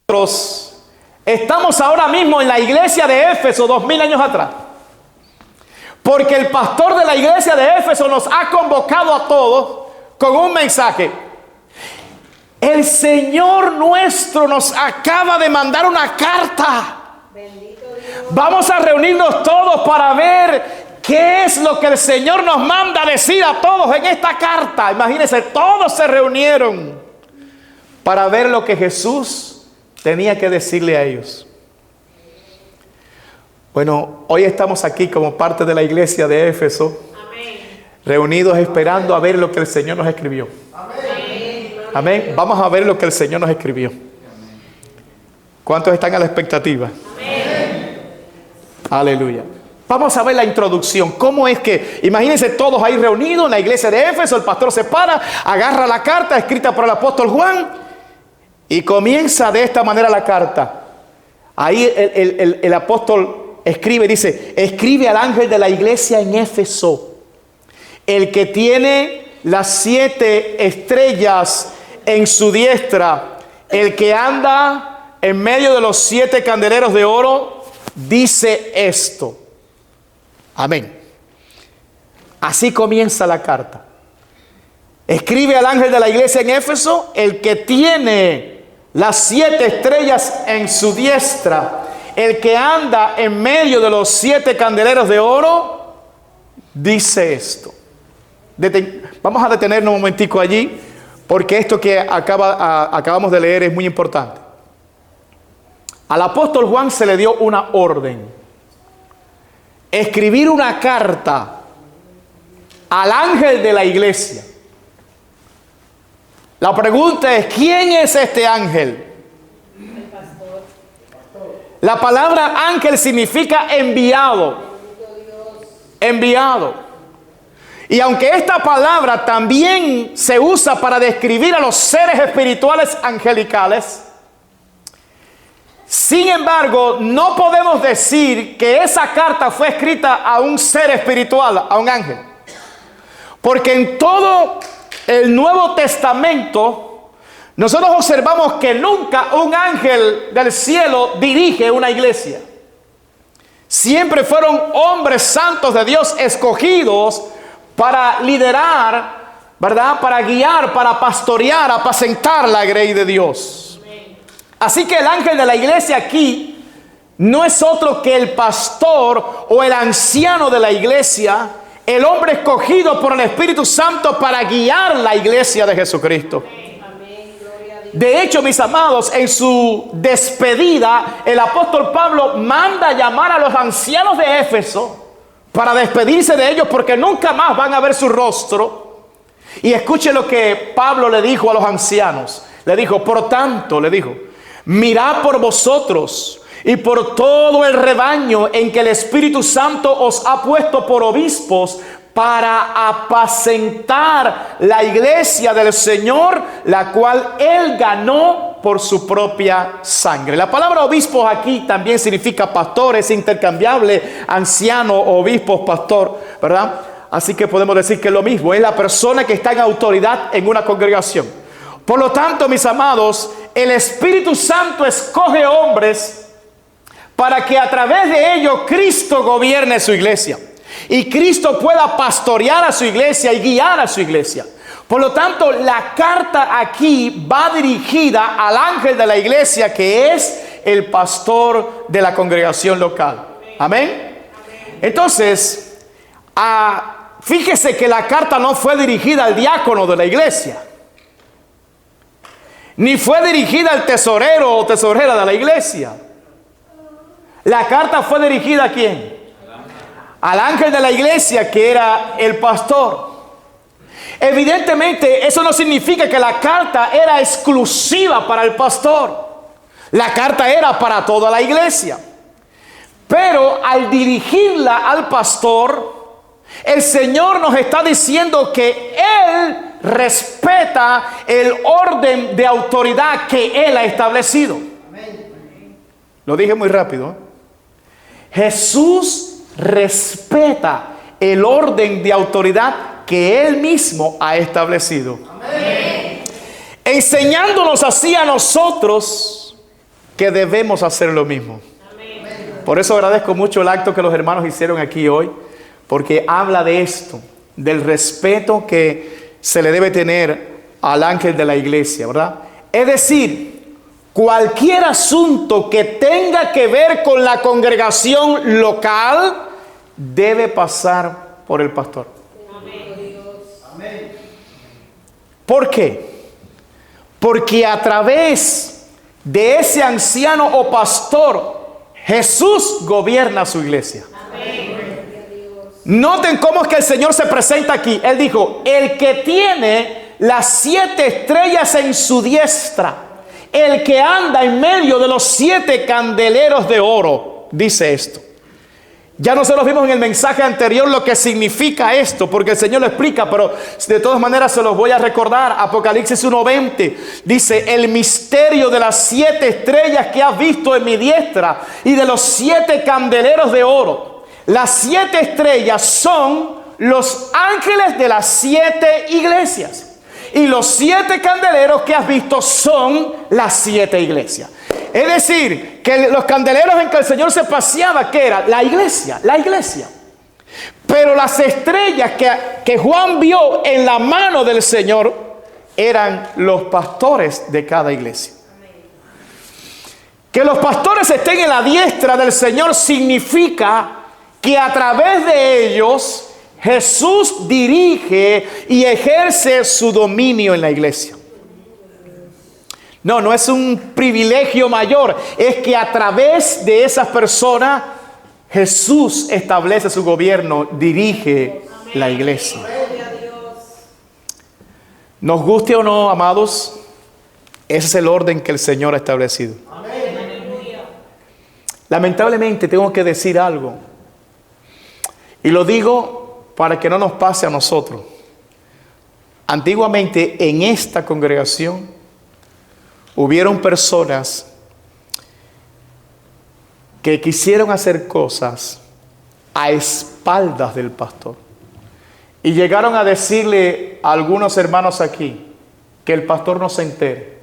nosotros estamos ahora mismo en la iglesia de Éfeso 2000 años atrás. Porque el pastor de la iglesia de Éfeso nos ha convocado a todos con un mensaje. El Señor nuestro nos acaba de mandar una carta. Vamos a reunirnos todos para ver qué es lo que el Señor nos manda decir a todos en esta carta. Imagínense, todos se reunieron para ver lo que Jesús tenía que decirle a ellos. Bueno, hoy estamos aquí como parte de la iglesia de Éfeso, reunidos esperando a ver lo que el Señor nos escribió. Amén. Vamos a ver lo que el Señor nos escribió. ¿Cuántos están a la expectativa? Amén. Aleluya. Vamos a ver la introducción. ¿Cómo es que? Imagínense todos ahí reunidos en la iglesia de Éfeso. El pastor se para, agarra la carta escrita por el apóstol Juan y comienza de esta manera la carta. Ahí el apóstol escribe, dice: escribe al ángel de la iglesia en Éfeso, el que tiene las 7 estrellas en su diestra, el que anda en medio de los 7 candeleros de oro, dice esto. Amén. Así comienza la carta. Escribe al ángel de la iglesia en Éfeso, el que tiene las 7 estrellas en su diestra, el que anda en medio de los 7 candeleros de oro, dice esto. Vamos a detenernos un momentico allí, porque esto que acabamos de leer es muy importante. Al apóstol Juan se le dio una orden: escribir una carta al ángel de la iglesia. La pregunta es: ¿quién es este ángel? El pastor. La palabra ángel significa enviado. Enviado. Y aunque esta palabra también se usa para describir a los seres espirituales angelicales, sin embargo, no podemos decir que esa carta fue escrita a un ser espiritual, a un ángel. Porque en todo el Nuevo Testamento, nosotros observamos que nunca un ángel del cielo dirige una iglesia. Siempre fueron hombres santos de Dios escogidos para liderar, ¿verdad? Para guiar, para pastorear, apacentar la grey de Dios. Así que el ángel de la iglesia aquí no es otro que el pastor o el anciano de la iglesia, el hombre escogido por el Espíritu Santo para guiar la iglesia de Jesucristo. De hecho, mis amados, en su despedida, el apóstol Pablo manda llamar a los ancianos de Éfeso para despedirse de ellos, porque nunca más van a ver su rostro. Y escuche lo que Pablo le dijo a los ancianos. Le dijo: por tanto, le dijo, mirad por vosotros y por todo el rebaño en que el Espíritu Santo os ha puesto por obispos, para apacentar la iglesia del Señor, la cual Él ganó por su propia sangre. La palabra obispos aquí también significa pastores, intercambiable, anciano, obispos, pastor, ¿verdad? Así que podemos decir que es lo mismo, es la persona que está en autoridad en una congregación. Por lo tanto, mis amados, el Espíritu Santo escoge hombres para que a través de ellos Cristo gobierne su iglesia. Y Cristo pueda pastorear a su iglesia y guiar a su iglesia. Por lo tanto, la carta aquí va dirigida al ángel de la iglesia, que es el pastor de la congregación local. Amén. Entonces, fíjese que la carta no fue dirigida al diácono de la iglesia, ni fue dirigida al tesorero o tesorera de la iglesia. La carta fue dirigida ¿a quién? Al ángel de la iglesia, que era el pastor. Evidentemente, eso no significa que la carta era exclusiva para el pastor. La carta era para toda la iglesia. Pero al dirigirla al pastor, el Señor nos está diciendo que Él respeta el orden de autoridad que Él ha establecido. Lo dije muy rápido, ¿eh? Jesús respeta el orden de autoridad que Él mismo ha establecido. Amén. Enseñándonos así a nosotros que debemos hacer lo mismo. Por eso agradezco mucho el acto que los hermanos hicieron aquí hoy, porque habla de esto, del respeto que se le debe tener al ángel de la iglesia, ¿verdad? Es decir, cualquier asunto que tenga que ver con la congregación local debe pasar por el pastor. Amén. ¿Por qué? Porque a través de ese anciano o pastor, Jesús gobierna su iglesia. Amén. Noten cómo es que el Señor se presenta aquí. Él dijo, el que tiene las 7 estrellas en su diestra, el que anda en medio de los 7 candeleros de oro, dice esto. Ya nosotros vimos en el mensaje anterior lo que significa esto, porque el Señor lo explica, pero de todas maneras se los voy a recordar. Apocalipsis 1:20 dice, el misterio de las 7 estrellas que has visto en mi diestra y de los 7 candeleros de oro. Las 7 estrellas son los ángeles de las 7 iglesias. Y los 7 candeleros que has visto son las 7 iglesias. Es decir, que los candeleros en que el Señor se paseaba, ¿qué era? La iglesia, la iglesia. Pero las estrellas que Juan vio en la mano del Señor eran los pastores de cada iglesia. Que los pastores estén en la diestra del Señor significa que a través de ellos Jesús dirige y ejerce su dominio en la iglesia. No es un privilegio mayor, es que a través de esas personas Jesús establece su gobierno, dirige la iglesia. Nos guste o no, amados, ese es el orden que el Señor ha establecido. Lamentablemente tengo que decir algo, y lo digo para que no nos pase a nosotros. Antiguamente en esta congregación hubieron personas que quisieron hacer cosas a espaldas del pastor. Y llegaron a decirle a algunos hermanos aquí que el pastor no se entere.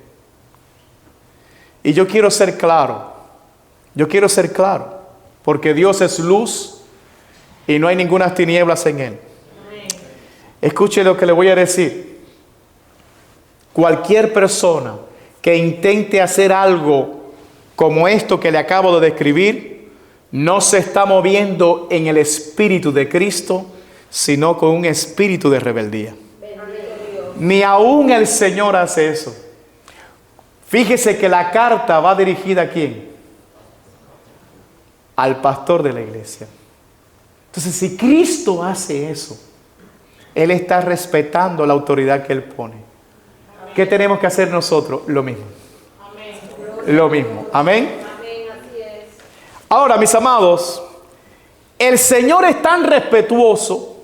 Y yo quiero ser claro, porque Dios es luz y no hay ninguna tinieblas en él. Escuche lo que le voy a decir. Cualquier persona que intente hacer algo como esto que le acabo de describir, no se está moviendo en el espíritu de Cristo, sino con un espíritu de rebeldía. Ni aún el Señor hace eso. Fíjese que la carta va dirigida ¿a quién? Al pastor de la iglesia. Entonces, si Cristo hace eso, Él está respetando la autoridad que Él pone. ¿Qué tenemos que hacer nosotros? Lo mismo. Amén. Lo mismo. Amén. Amén, así es. Ahora, mis amados, el Señor es tan respetuoso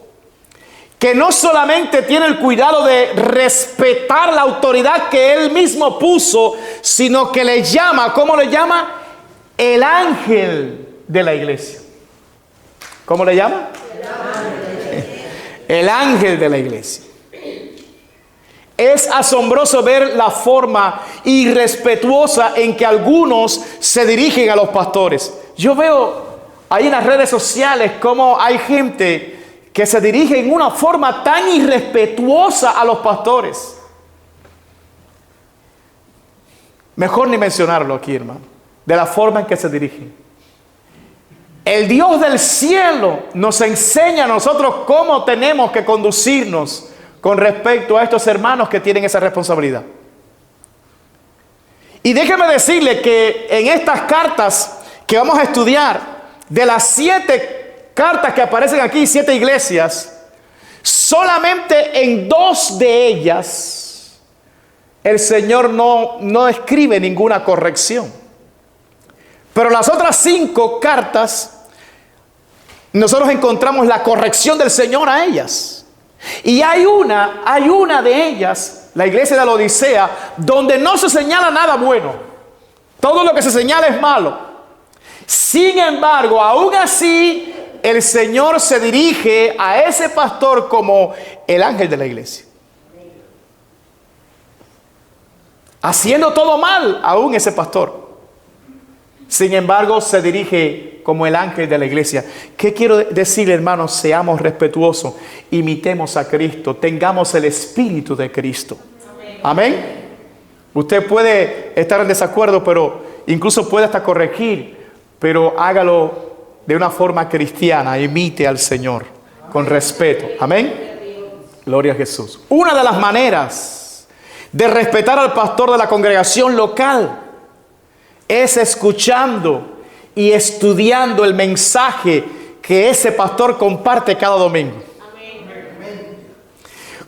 que no solamente tiene el cuidado de respetar la autoridad que Él mismo puso, sino que le llama, ¿cómo le llama? El ángel de la iglesia. ¿Cómo le llama? El ángel de la iglesia. Es asombroso ver la forma irrespetuosa en que algunos se dirigen a los pastores. Yo veo ahí en las redes sociales cómo hay gente que se dirige en una forma tan irrespetuosa a los pastores. Mejor ni mencionarlo aquí, hermano, de la forma en que se dirigen. El Dios del cielo nos enseña a nosotros cómo tenemos que conducirnos con respecto a estos hermanos que tienen esa responsabilidad. Y déjeme decirle que en estas cartas que vamos a estudiar, de las 7 cartas que aparecen aquí, 7 iglesias, solamente en 2 de ellas el Señor no escribe ninguna corrección. Pero las otras 5 cartas, nosotros encontramos la corrección del Señor a ellas. Y hay una de ellas, la iglesia de la Odisea, donde no se señala nada bueno. Todo lo que se señala es malo. Sin embargo, aún así, el Señor se dirige a ese pastor como el ángel de la iglesia. Haciendo todo mal, aún ese pastor. Sin embargo, se dirige como el ángel de la iglesia. ¿Qué quiero decir, hermanos? Seamos respetuosos, imitemos a Cristo, tengamos el espíritu de Cristo. Amén. Usted puede estar en desacuerdo, pero incluso puede hasta corregir, pero hágalo de una forma cristiana, imite al Señor con respeto. Amén. Gloria a Jesús. Una de las maneras de respetar al pastor de la congregación local es escuchando y estudiando el mensaje que ese pastor comparte cada domingo.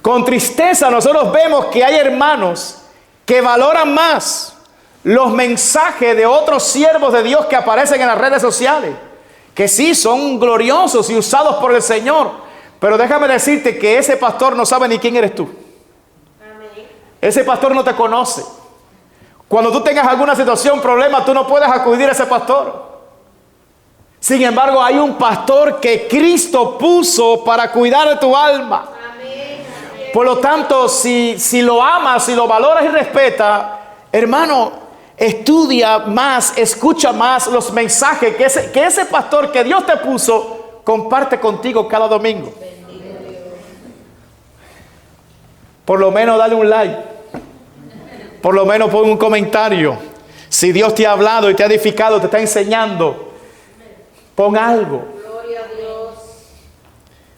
Con tristeza nosotros vemos que hay hermanos que valoran más los mensajes de otros siervos de Dios que aparecen en las redes sociales, que sí son gloriosos y usados por el Señor, pero déjame decirte que ese pastor no sabe ni quién eres tú. Ese pastor no te conoce. Cuando tú tengas alguna situación, problema, tú no puedes acudir a ese pastor. Sin embargo, hay un pastor que Cristo puso para cuidar de tu alma. Por lo tanto, si lo amas, si lo valoras y respetas, hermano, estudia más, escucha más los mensajes que ese pastor que Dios te puso comparte contigo cada domingo. Por lo menos dale un like. Por lo menos pon un comentario. Si Dios te ha hablado y te ha edificado, te está enseñando, pon algo.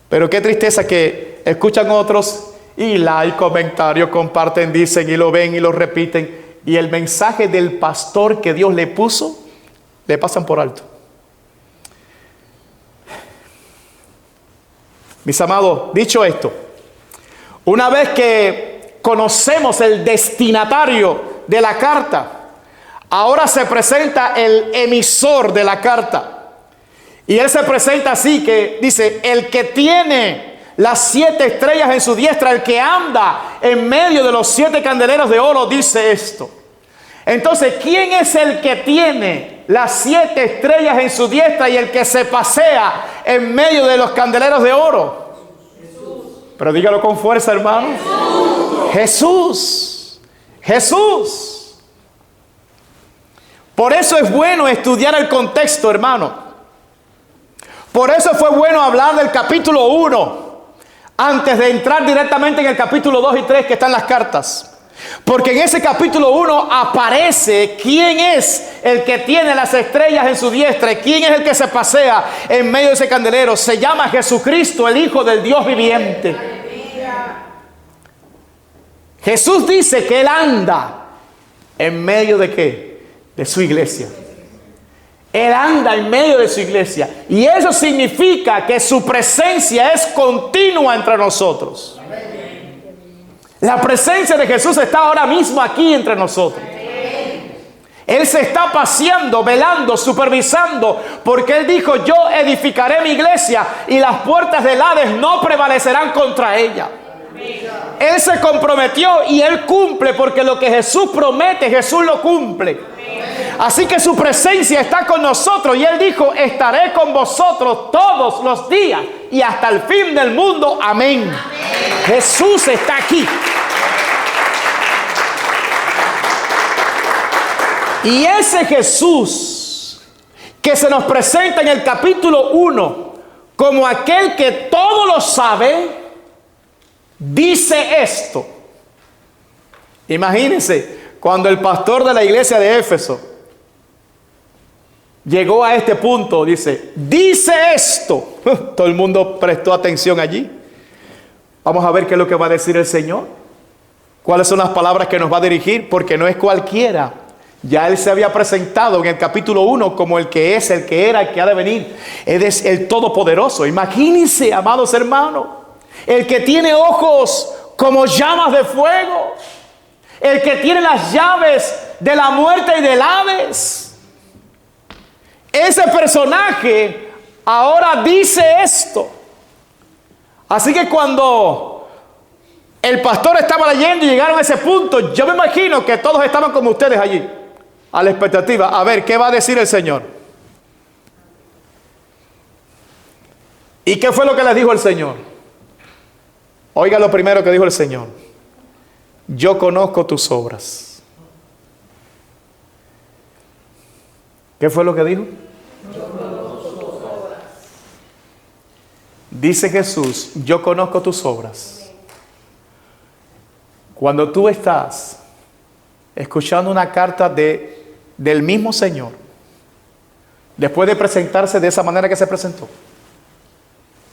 Pero qué tristeza que escuchan otros y like, comentarios, comparten, dicen y lo ven y lo repiten. Y el mensaje del pastor que Dios le puso, le pasan por alto. Mis amados, dicho esto, una vez que conocemos el destinatario de la carta, ahora se presenta el emisor de la carta. Y él se presenta así, que dice: el que tiene las 7 estrellas en su diestra, el que anda en medio de los 7 candeleros de oro, dice esto. Entonces, ¿quién es el que tiene las 7 estrellas en su diestra y el que se pasea en medio de los candeleros de oro? Jesús. Pero dígalo con fuerza, hermano. Jesús. Jesús. Por eso es bueno estudiar el contexto, hermano. Por eso fue bueno hablar del capítulo 1 antes de entrar directamente en el capítulo 2 y 3 que están las cartas. Porque en ese capítulo 1 aparece quién es el que tiene las estrellas en su diestra y quién es el que se pasea en medio de ese candelero. Se llama Jesucristo, el Hijo del Dios viviente. Jesús dice que Él anda en medio de ¿qué? De su iglesia. Él anda en medio de su iglesia. Y eso significa que su presencia es continua entre nosotros. La presencia de Jesús está ahora mismo aquí entre nosotros. Él se está paseando, velando, supervisando, porque Él dijo: yo edificaré mi iglesia y las puertas del Hades no prevalecerán contra ella. Él se comprometió y Él cumple, porque lo que Jesús promete, Jesús lo cumple. Así que su presencia está con nosotros y Él dijo: estaré con vosotros todos los días y hasta el fin del mundo. Amén. Jesús está aquí. Y ese Jesús que se nos presenta en el capítulo 1 como aquel que todo lo sabe, dice esto. Imagínense, cuando el pastor de la iglesia de Éfeso llegó a este punto, dice esto. Todo el mundo prestó atención allí. Vamos a ver qué es lo que va a decir el Señor. ¿Cuáles son las palabras que nos va a dirigir? Porque no es cualquiera. Ya Él se había presentado en el capítulo 1 como el que es, el que era, el que ha de venir. Él es el Todopoderoso. Imagínense, amados hermanos, el que tiene ojos como llamas de fuego, el que tiene las llaves de la muerte y del Hades. Ese personaje ahora dice esto. Así que cuando el pastor estaba leyendo y llegaron a ese punto, yo me imagino que todos estaban como ustedes allí, a la expectativa, a ver qué va a decir el Señor. ¿Y qué fue lo que les dijo el Señor? Oiga lo primero que dijo el Señor: yo conozco tus obras. ¿Qué fue lo que dijo? Dice Jesús, yo conozco tus obras. Cuando tú estás escuchando una carta del mismo Señor, después de presentarse de esa manera que se presentó,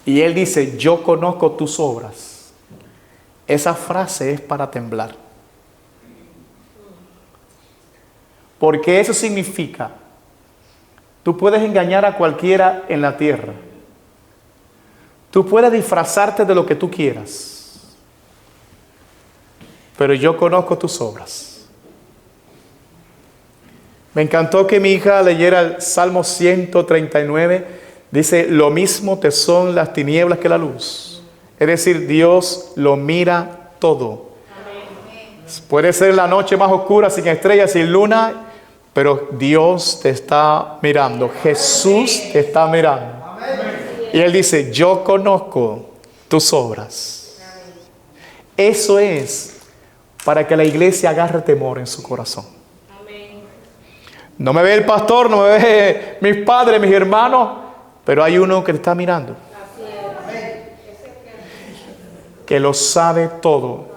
y Él dice, yo conozco tus obras, esa frase es para temblar. Porque eso significa, tú puedes engañar a cualquiera en la tierra. Tú puedes disfrazarte de lo que tú quieras. Pero yo conozco tus obras. Me encantó que mi hija leyera el Salmo 139. Dice, lo mismo te son las tinieblas que la luz. Es decir, Dios lo mira todo. Puede ser la noche más oscura, sin estrellas, sin luna, pero Dios te está mirando. Jesús te está mirando. Y Él dice, yo conozco tus obras. Eso es para que la iglesia agarre temor en su corazón. No me ve el pastor, no me ve mis padres, mis hermanos, pero hay uno que te está mirando. Que lo sabe todo.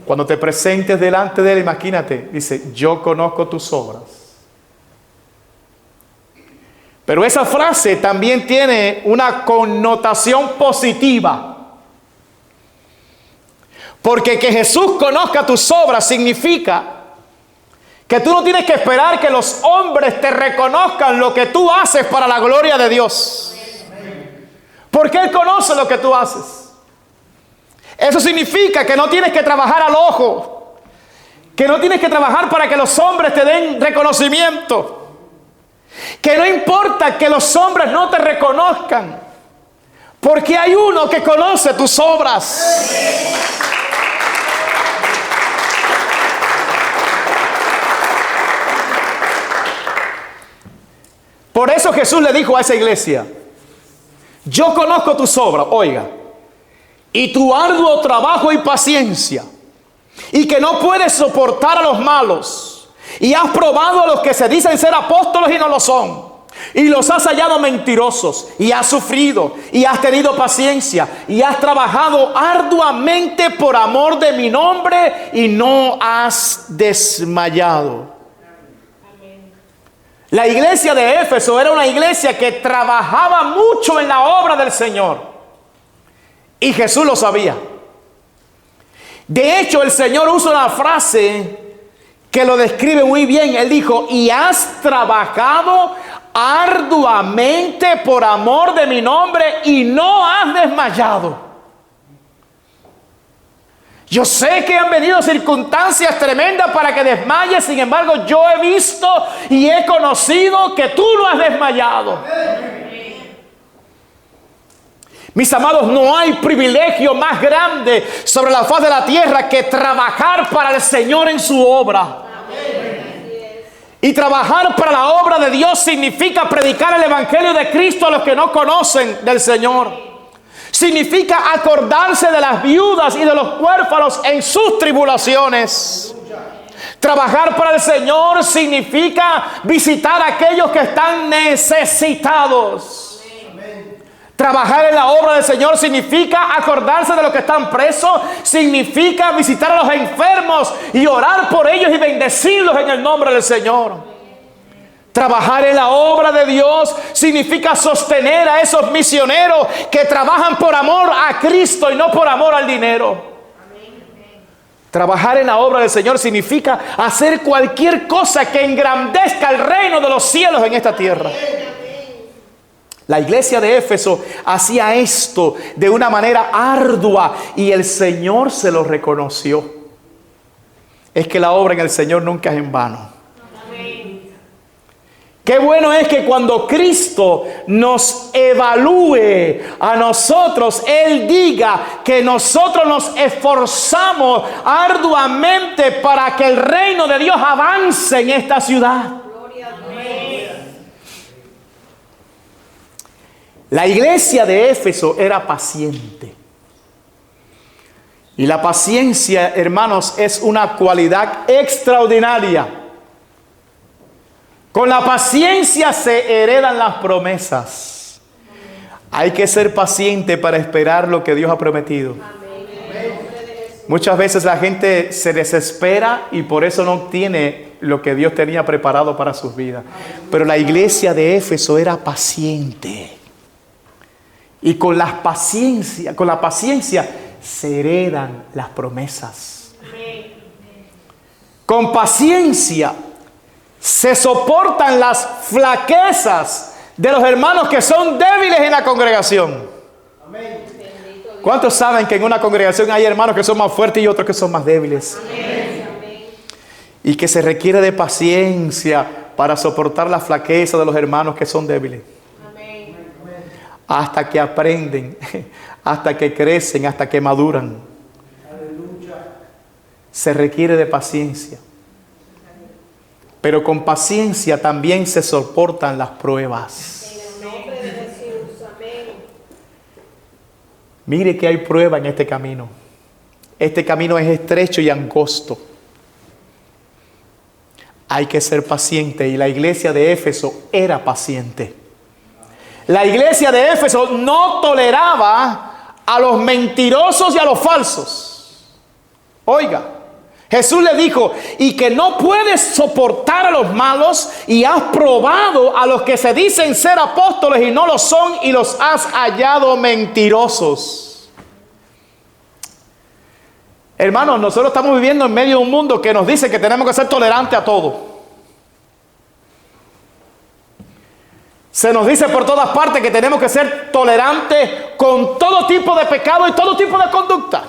Cuando te presentes delante de Él, imagínate, dice, yo conozco tus obras. Pero esa frase también tiene una connotación positiva. Porque que Jesús conozca tus obras significa que tú no tienes que esperar que los hombres te reconozcan lo que tú haces para la gloria de Dios. Porque Él conoce lo que tú haces. Eso significa que no tienes que trabajar al ojo, que no tienes que trabajar para que los hombres te den reconocimiento, que no importa que los hombres no te reconozcan, porque hay uno que conoce tus obras. Por eso Jesús le dijo a esa iglesia, yo conozco tus obras, oiga, y tu arduo trabajo y paciencia, y que no puedes soportar a los malos, y has probado a los que se dicen ser apóstoles y no lo son, y los has hallado mentirosos, y has sufrido, y has tenido paciencia, y has trabajado arduamente por amor de mi nombre, y no has desmayado. La iglesia de Éfeso era una iglesia que trabajaba mucho en la obra del Señor. Y Jesús lo sabía. De hecho, el Señor usa una frase que lo describe muy bien. Él dijo, y has trabajado arduamente por amor de mi nombre y no has desmayado. Yo sé que han venido circunstancias tremendas para que desmayes, sin embargo, yo he visto y he conocido que tú no has desmayado. Mis amados, no hay privilegio más grande sobre la faz de la tierra que trabajar para el Señor en su obra. Y trabajar para la obra de Dios significa predicar el Evangelio de Cristo a los que no conocen del Señor. Significa acordarse de las viudas y de los huérfanos en sus tribulaciones. Trabajar para el Señor significa visitar a aquellos que están necesitados. Trabajar en la obra del Señor significa acordarse de los que están presos, significa visitar a los enfermos y orar por ellos y bendecirlos en el nombre del Señor. Trabajar en la obra de Dios significa sostener a esos misioneros que trabajan por amor a Cristo y no por amor al dinero. Trabajar en la obra del Señor significa hacer cualquier cosa que engrandezca el reino de los cielos en esta tierra. La iglesia de Éfeso hacía esto de una manera ardua y el Señor se lo reconoció. Es que la obra en el Señor nunca es en vano. Qué bueno es que cuando Cristo nos evalúe a nosotros, Él diga que nosotros nos esforzamos arduamente para que el reino de Dios avance en esta ciudad. La iglesia de Éfeso era paciente. Y la paciencia, hermanos, es una cualidad extraordinaria. Con la paciencia se heredan las promesas. Hay que ser paciente para esperar lo que Dios ha prometido. Muchas veces la gente se desespera y por eso no obtiene lo que Dios tenía preparado para sus vidas. Pero la iglesia de Éfeso era paciente. Y con la paciencia se heredan las promesas. Con paciencia se soportan las flaquezas de los hermanos que son débiles en la congregación. ¿Cuántos saben que en una congregación hay hermanos que son más fuertes y otros que son más débiles? Y que se requiere de paciencia para soportar la flaqueza de los hermanos que son débiles. Hasta que aprenden, hasta que crecen, hasta que maduran. Se requiere de paciencia. Pero con paciencia también se soportan las pruebas. Mire que hay prueba en este camino. Este camino es estrecho y angosto. Hay que ser paciente y la iglesia de Éfeso era paciente. La iglesia de Éfeso no toleraba a los mentirosos y a los falsos. Oiga. Jesús le dijo, y que no puedes soportar a los malos y has probado a los que se dicen ser apóstoles y no lo son y los has hallado mentirosos. Hermanos, nosotros estamos viviendo en medio de un mundo que nos dice que tenemos que ser tolerantes a todo. Se nos dice por todas partes que tenemos que ser tolerantes con todo tipo de pecado y todo tipo de conducta.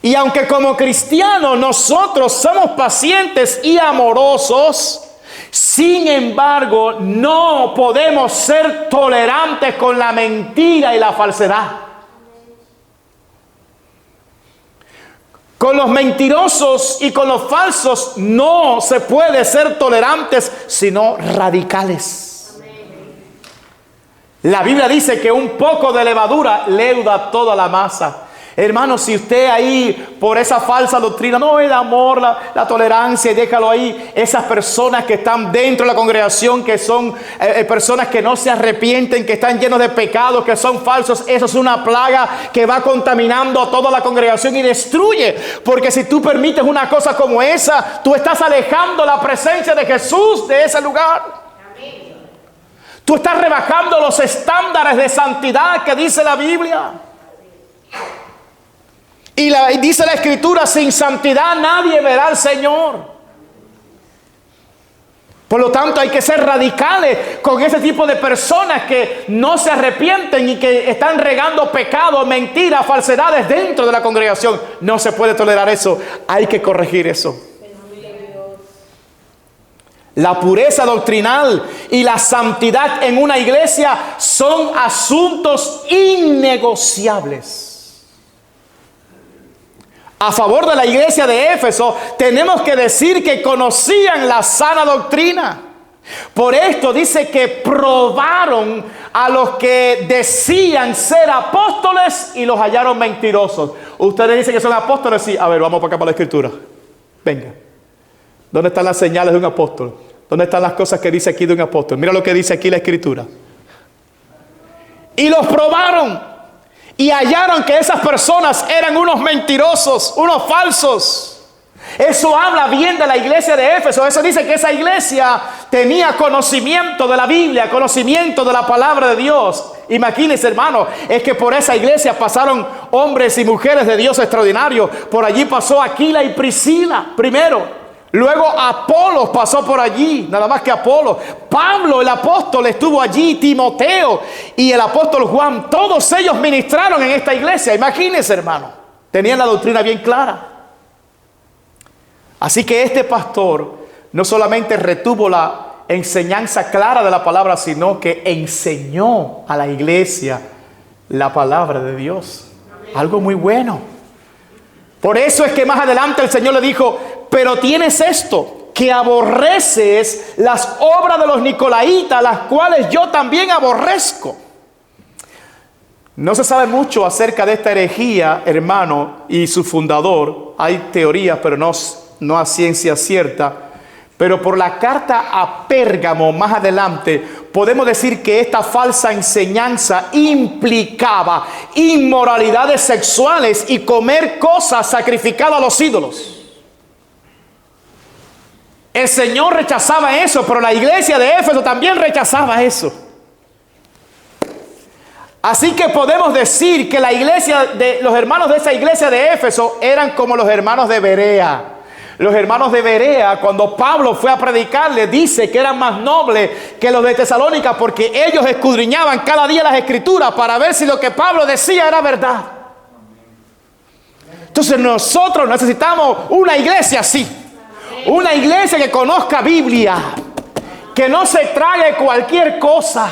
Y aunque como cristianos nosotros somos pacientes y amorosos, sin embargo no podemos ser tolerantes con la mentira y la falsedad. Con los mentirosos y con los falsos no se puede ser tolerantes, sino radicales. La Biblia dice que un poco de levadura leuda toda la masa. Hermano, si usted ahí por esa falsa doctrina, no, el amor, la tolerancia, y déjalo ahí, esas personas que están dentro de la congregación, que son personas que no se arrepienten, que están llenos de pecados, que son falsos, eso es una plaga que va contaminando a toda la congregación y destruye. Porque si tú permites una cosa como esa, tú estás alejando la presencia de Jesús de ese lugar. Tú estás rebajando los estándares de santidad que dice la Biblia. Y dice la Escritura, sin santidad nadie verá al Señor. Por lo tanto, hay que ser radicales con ese tipo de personas que no se arrepienten y que están regando pecado, mentiras, falsedades dentro de la congregación. No se puede tolerar eso. Hay que corregir eso. La pureza doctrinal y la santidad en una iglesia son asuntos innegociables. A favor de la iglesia de Éfeso, tenemos que decir que conocían la sana doctrina. Por esto dice que probaron a los que decían ser apóstoles y los hallaron mentirosos. Ustedes dicen que son apóstoles, sí. A ver, vamos para acá para la Escritura. Venga. ¿Dónde están las señales de un apóstol? ¿Dónde están las cosas que dice aquí de un apóstol? Mira lo que dice aquí la Escritura. Y los probaron. Y hallaron que esas personas eran unos mentirosos, unos falsos. Eso habla bien de la iglesia de Éfeso. Eso dice que esa iglesia tenía conocimiento de la Biblia, conocimiento de la palabra de Dios. Imagínense, hermano, es que por esa iglesia pasaron hombres y mujeres de Dios extraordinarios. Por allí pasó Aquila y Priscila primero. Luego Apolos pasó por allí, nada más que Apolos. Pablo, el apóstol, estuvo allí, Timoteo y el apóstol Juan. Todos ellos ministraron en esta iglesia. Imagínense, hermano. Tenían la doctrina bien clara. Así que este pastor no solamente retuvo la enseñanza clara de la palabra, sino que enseñó a la iglesia la palabra de Dios. Algo muy bueno. Por eso es que más adelante el Señor le dijo: pero tienes esto, que aborreces las obras de los nicolaitas, las cuales yo también aborrezco. No se sabe mucho acerca de esta herejía, hermano, y su fundador. Hay teorías, pero no a ciencia cierta. Pero por la carta a Pérgamo más adelante podemos decir que esta falsa enseñanza implicaba inmoralidades sexuales y comer cosas sacrificadas a los ídolos. El Señor rechazaba eso, pero la iglesia de Éfeso también rechazaba eso. Así que podemos decir que la iglesia de los hermanos de esa iglesia de Éfeso eran como los hermanos de Berea. Los hermanos de Berea, cuando Pablo fue a predicarles, dice que eran más nobles que los de Tesalónica, porque ellos escudriñaban cada día las escrituras para ver si lo que Pablo decía era verdad. Entonces nosotros necesitamos una iglesia así. Una iglesia que conozca Biblia, que no se trague cualquier cosa,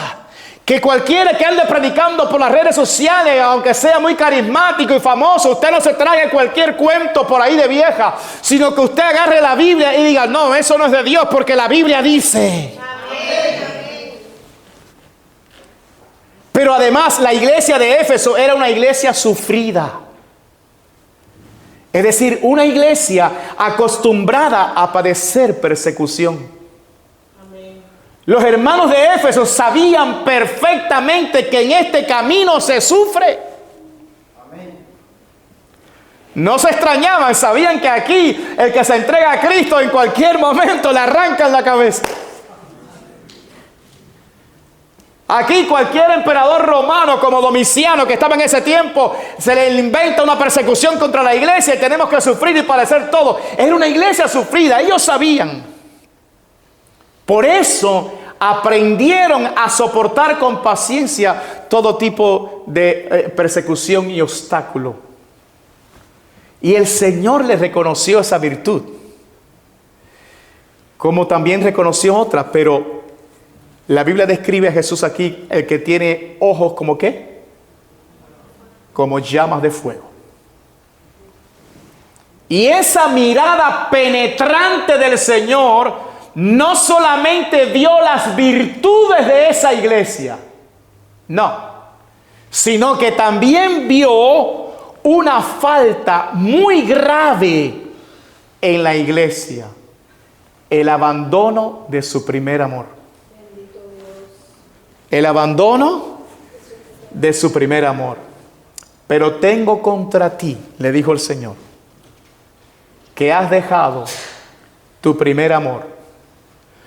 que cualquiera que ande predicando por las redes sociales, aunque sea muy carismático y famoso, usted no se trague cualquier cuento por ahí de vieja, sino que usted agarre la Biblia y diga, no, eso no es de Dios, porque la Biblia dice. Pero además la iglesia de Éfeso era una iglesia sufrida. Es decir, una iglesia acostumbrada a padecer persecución. Amén. Los hermanos de Éfeso sabían perfectamente que en este camino se sufre. Amén. No se extrañaban, sabían que aquí el que se entrega a Cristo en cualquier momento le arrancan la cabeza. Aquí cualquier emperador romano como Domiciano, que estaba en ese tiempo, se le inventa una persecución contra la iglesia y tenemos que sufrir y padecer todo. Era una iglesia sufrida, ellos sabían. Por eso aprendieron a soportar con paciencia todo tipo de persecución y obstáculo. Y el Señor les reconoció esa virtud, como también reconoció otra, pero la Biblia describe a Jesús aquí, el que tiene ojos como ¿qué? Como llamas de fuego. Y esa mirada penetrante del Señor no solamente vio las virtudes de esa iglesia, no, sino que también vio una falta muy grave en la iglesia: el abandono de su primer amor. El abandono de su primer amor. Pero tengo contra ti, le dijo el Señor, que has dejado tu primer amor.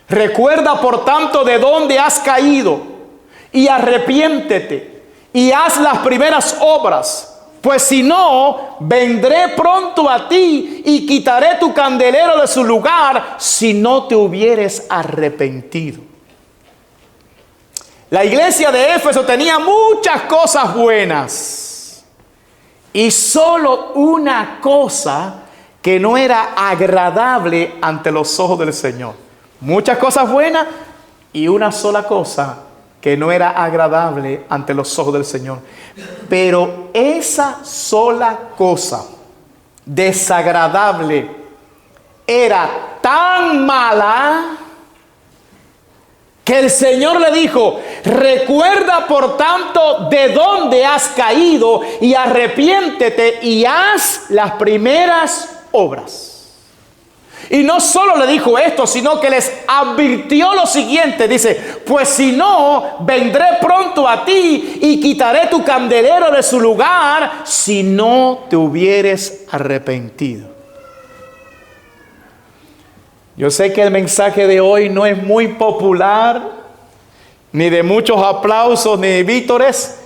Recuerda por tanto de dónde has caído y arrepiéntete y haz las primeras obras, pues si no, vendré pronto a ti y quitaré tu candelero de su lugar si no te hubieres arrepentido. La iglesia de Éfeso tenía muchas cosas buenas y solo una cosa que no era agradable ante los ojos del Señor. Muchas cosas buenas y una sola cosa que no era agradable ante los ojos del Señor. Pero esa sola cosa desagradable era tan mala que el Señor le dijo: recuerda por tanto de dónde has caído y arrepiéntete y haz las primeras obras. Y no solo le dijo esto, sino que les advirtió lo siguiente. Dice: pues si no, vendré pronto a ti y quitaré tu candelero de su lugar si no te hubieres arrepentido. Yo sé que el mensaje de hoy no es muy popular, ni de muchos aplausos, ni de vítores,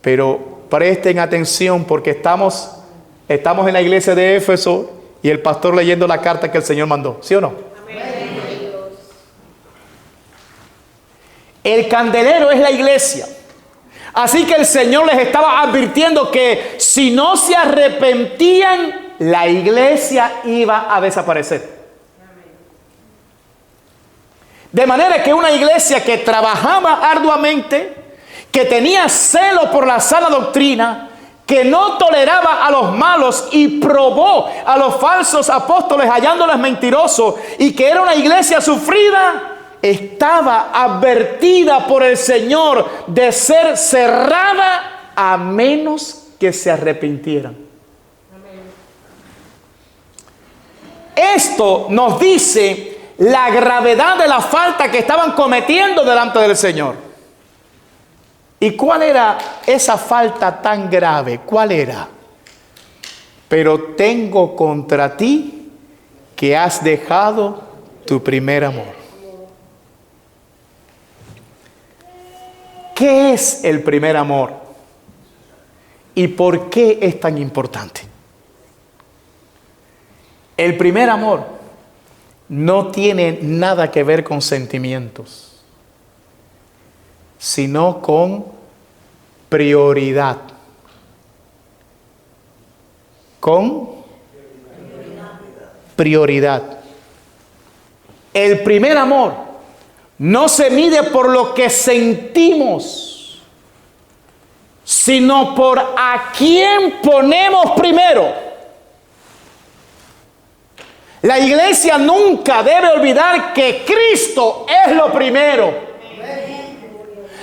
pero presten atención porque estamos en la iglesia de Éfeso y el pastor leyendo la carta que el Señor mandó. ¿Sí o no? Amén. El candelero es la iglesia. Así que el Señor les estaba advirtiendo que si no se arrepentían, la iglesia iba a desaparecer. De manera que una iglesia que trabajaba arduamente, que tenía celo por la sana doctrina, que no toleraba a los malos y probó a los falsos apóstoles hallándoles mentirosos, y que era una iglesia sufrida, estaba advertida por el Señor de ser cerrada a menos que se arrepintieran. Esto nos dice la gravedad de la falta que estaban cometiendo delante del Señor. ¿Y cuál era esa falta tan grave? ¿Cuál era? Pero tengo contra ti que has dejado tu primer amor. ¿Qué es el primer amor? ¿Y por qué es tan importante? El primer amor no tiene nada que ver con sentimientos, sino con prioridad. Con prioridad. El primer amor no se mide por lo que sentimos, sino por a quién ponemos primero. La iglesia nunca debe olvidar que Cristo es lo primero.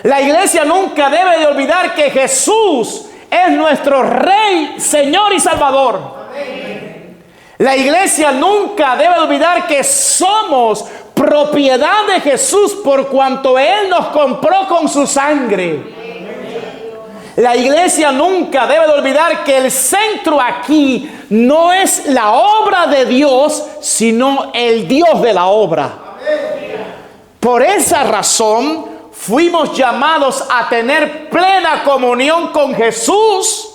La iglesia nunca debe de olvidar que Jesús es nuestro Rey, Señor y Salvador. La iglesia nunca debe olvidar que somos propiedad de Jesús por cuanto Él nos compró con su sangre. La iglesia nunca debe de olvidar que el centro aquí no es la obra de Dios, sino el Dios de la obra. Por esa razón, fuimos llamados a tener plena comunión con Jesús,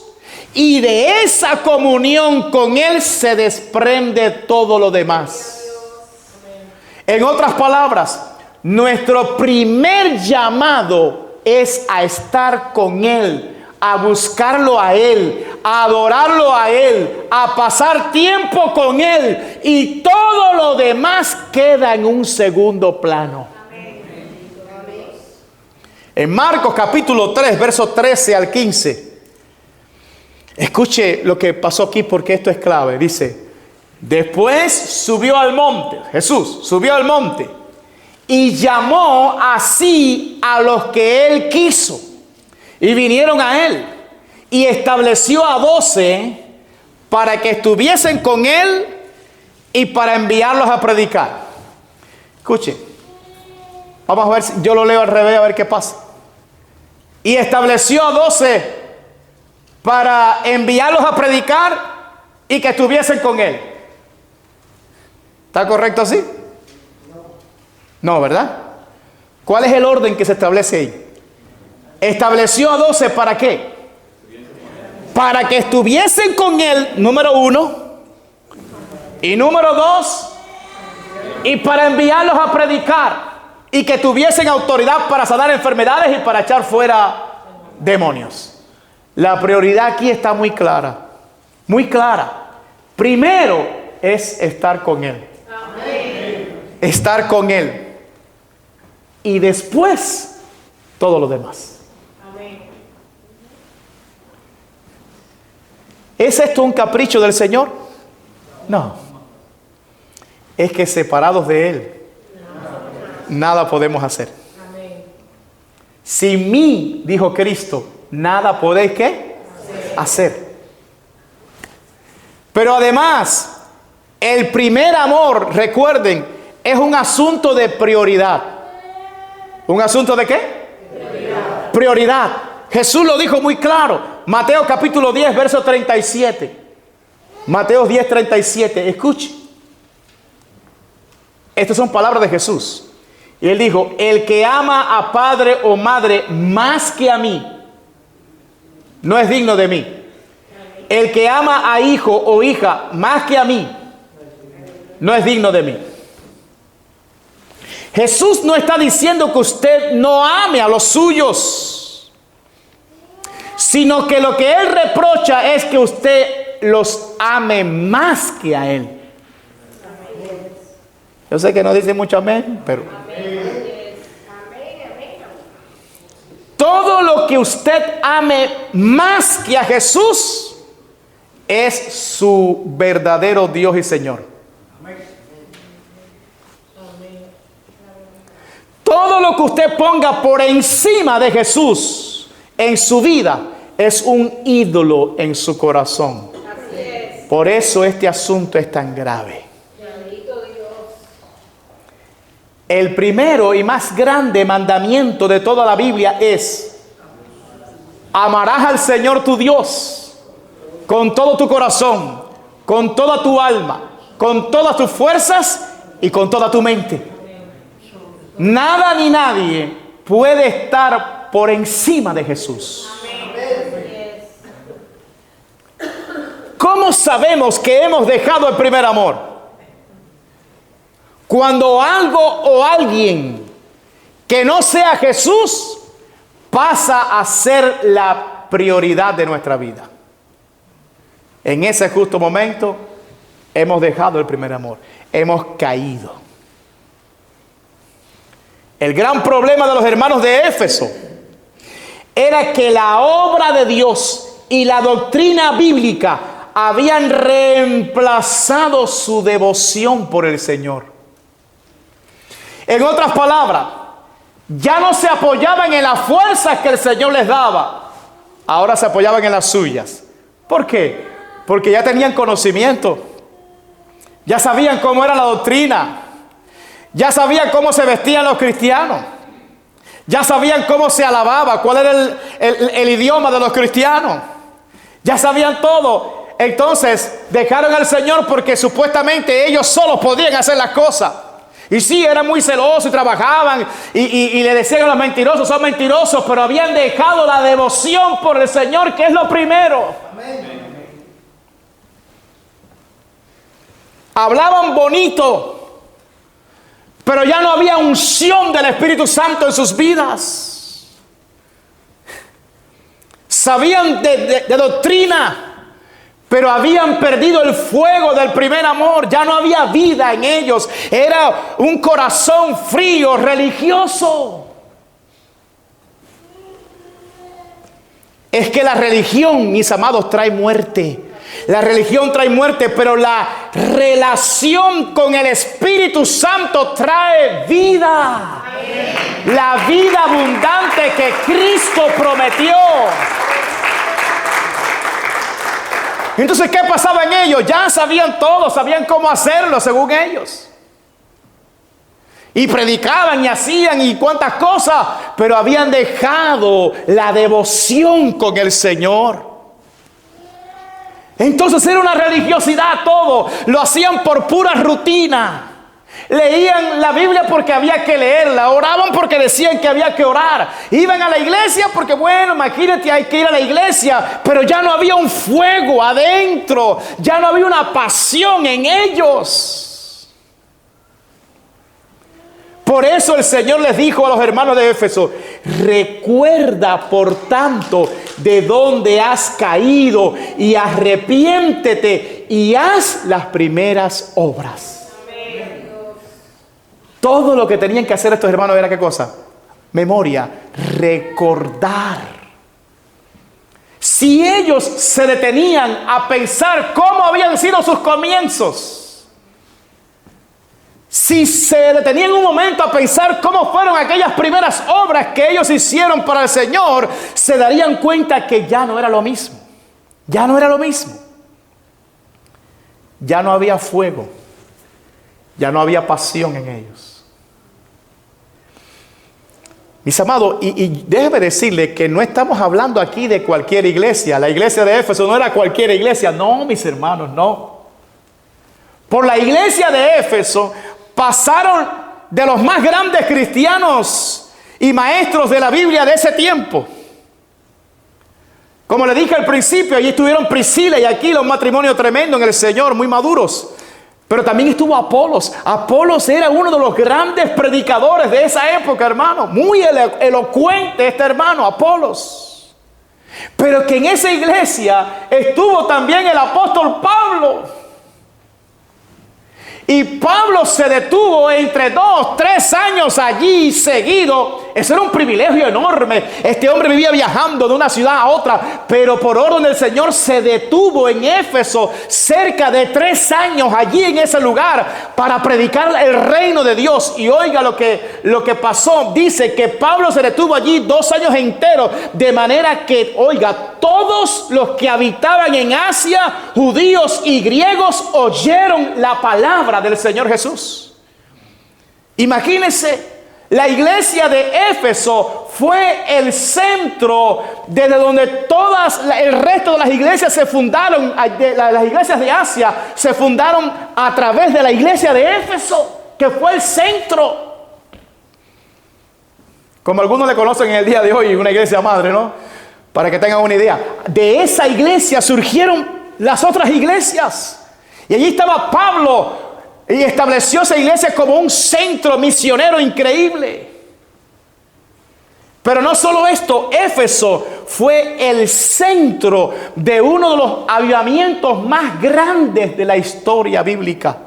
y de esa comunión con Él se desprende todo lo demás. En otras palabras, nuestro primer llamado es a estar con Él, a buscarlo a Él, a adorarlo a Él, a pasar tiempo con Él, y todo lo demás queda en un segundo plano. En Marcos capítulo 3, versos 13 al 15, escuche lo que pasó aquí porque esto es clave. Dice: después subió al monte, Jesús subió al monte y llamó así a los que Él quiso, y vinieron a Él, y estableció a 12 para que estuviesen con Él y para enviarlos a predicar. Escuche, vamos a ver si yo lo leo al revés, a ver qué pasa. Y estableció a 12 para enviarlos a predicar y que estuviesen con Él. ¿Está correcto así? No, ¿verdad? ¿Cuál es el orden que se establece ahí? Estableció a 12 ¿para qué? Para que estuviesen con Él, número 1, y número 2, y para enviarlos a predicar y que tuviesen autoridad para sanar enfermedades y para echar fuera demonios. La prioridad aquí está muy clara, muy clara. Primero es estar con Él. Amén. Estar con Él. Y después todo lo demás. Amén. ¿Es esto un capricho del Señor? No. Es que separados de Él, nada podemos hacer. Amén. Sin mí, dijo Cristo, nada podéis ¿qué? Hacer. Pero además, el primer amor, recuerden, es un asunto de prioridad. ¿Un asunto de qué? Prioridad. Prioridad. Jesús lo dijo muy claro. Mateo capítulo 10, verso 37. Mateo 10, 37. Escuche. Estas son palabras de Jesús. Y Él dijo: el que ama a padre o madre más que a mí, no es digno de mí. El que ama a hijo o hija más que a mí, no es digno de mí. Jesús no está diciendo que usted no ame a los suyos, sino que lo que Él reprocha es que usted los ame más que a Él. Yo sé que no dice mucho amén, pero todo lo que usted ame más que a Jesús es su verdadero Dios y Señor. Todo lo que usted ponga por encima de Jesús en su vida es un ídolo en su corazón. Por eso este asunto es tan grave. El primero y más grande mandamiento de toda la Biblia es: amarás al Señor tu Dios con todo tu corazón, con toda tu alma, con todas tus fuerzas y con toda tu mente. Nada ni nadie puede estar por encima de Jesús. ¿Cómo sabemos que hemos dejado el primer amor? Cuando algo o alguien que no sea Jesús pasa a ser la prioridad de nuestra vida. En ese justo momento hemos dejado el primer amor, hemos caído. El gran problema de los hermanos de Éfeso era que la obra de Dios y la doctrina bíblica habían reemplazado su devoción por el Señor. En otras palabras, ya no se apoyaban en las fuerzas que el Señor les daba, ahora se apoyaban en las suyas. ¿Por qué? Porque ya tenían conocimiento, ya sabían cómo era la doctrina, ya sabían cómo se vestían los cristianos, ya sabían cómo se alababa, cuál era el idioma de los cristianos, ya sabían todo. Entonces dejaron al Señor porque supuestamente ellos solos podían hacer las cosas. Y sí, eran muy celosos y trabajaban y le decían a los mentirosos, son mentirosos, pero habían dejado la devoción por el Señor, que es lo primero. Amén. Hablaban bonito, pero ya no había unción del Espíritu Santo en sus vidas. Sabían de doctrina, pero habían perdido el fuego del primer amor. Ya no había vida en ellos. Era un corazón frío, religioso. Es que la religión, mis amados, trae muerte. La religión trae muerte, pero la relación con el Espíritu Santo trae vida. La vida abundante que Cristo prometió. Entonces, ¿qué pasaba en ellos? Ya sabían todo, sabían cómo hacerlo según ellos. Y predicaban y hacían y cuantas cosas, pero habían dejado la devoción con el Señor. Entonces era una religiosidad todo, lo hacían por pura rutina. Leían la Biblia porque había que leerla, oraban porque decían que había que orar, iban a la iglesia porque, bueno, imagínate, hay que ir a la iglesia, pero ya no había un fuego adentro, ya no había una pasión en ellos. Por eso el Señor les dijo a los hermanos de Éfeso: recuerda por tanto de dónde has caído y arrepiéntete y haz las primeras obras. Todo lo que tenían que hacer estos hermanos era ¿qué cosa? Memoria, recordar. Si ellos se detenían a pensar cómo habían sido sus comienzos, si se detenían un momento a pensar cómo fueron aquellas primeras obras que ellos hicieron para el Señor, se darían cuenta que ya no era lo mismo. Ya no era lo mismo. Ya no había fuego. Ya no había pasión en ellos. Mis amados, y déjeme decirle que no estamos hablando aquí de cualquier iglesia. La iglesia de Éfeso no era cualquier iglesia. No, mis hermanos, no. Por la iglesia de Éfeso pasaron de los más grandes cristianos y maestros de la Biblia de ese tiempo. Como le dije al principio, allí estuvieron Priscila y Aquila, un matrimonio tremendo en el Señor, muy maduros. Pero también estuvo Apolos. Apolos era uno de los grandes predicadores de esa época, hermano. Muy elocuente este hermano, Apolos. Pero que en esa iglesia estuvo también el apóstol Pablo. Y Pablo se detuvo entre 2, 3 años allí seguido. Eso era un privilegio enorme. Este hombre vivía viajando de una ciudad a otra, pero por orden del Señor se detuvo en Éfeso cerca de 3 años allí en ese lugar para predicar el reino de Dios. Y oiga lo que pasó. Dice que Pablo se detuvo allí 2 años enteros, de manera que, oiga, todos los que habitaban en Asia, judíos y griegos, oyeron la palabra del Señor Jesús. Imagínense, la iglesia de Éfeso fue el centro desde donde el resto de las iglesias se fundaron. Las iglesias de Asia se fundaron a través de la iglesia de Éfeso, que fue el centro. Como algunos le conocen en el día de hoy, una iglesia madre, ¿no? Para que tengan una idea. De esa iglesia surgieron las otras iglesias. Y allí estaba Pablo y estableció esa iglesia como un centro misionero increíble. Pero no solo esto, Éfeso fue el centro de uno de los avivamientos más grandes de la historia bíblica.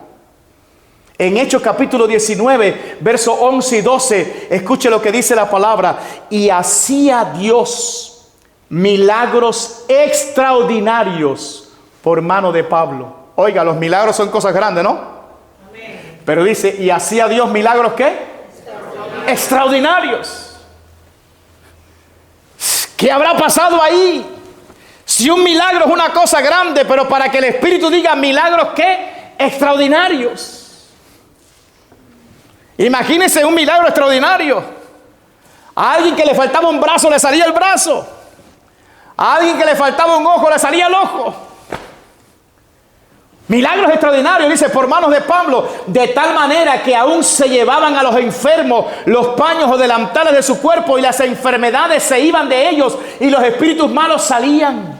En Hechos capítulo 19, versos 11 y 12, escuche lo que dice la palabra. Y hacía Dios milagros extraordinarios por mano de Pablo. Oiga, los milagros son cosas grandes, ¿no? Amén. Pero dice, y hacía Dios milagros, ¿qué? Extraordinarios. ¿Qué habrá pasado ahí? Si un milagro es una cosa grande, pero para que el Espíritu diga milagros, ¿qué? Extraordinarios. Imagínense un milagro extraordinario. A alguien que le faltaba un brazo le salía el brazo. A alguien que le faltaba un ojo le salía el ojo. Milagros extraordinarios, dice, por manos de Pablo, de tal manera que aún se llevaban a los enfermos los paños o delantales de su cuerpo y las enfermedades se iban de ellos y los espíritus malos salían.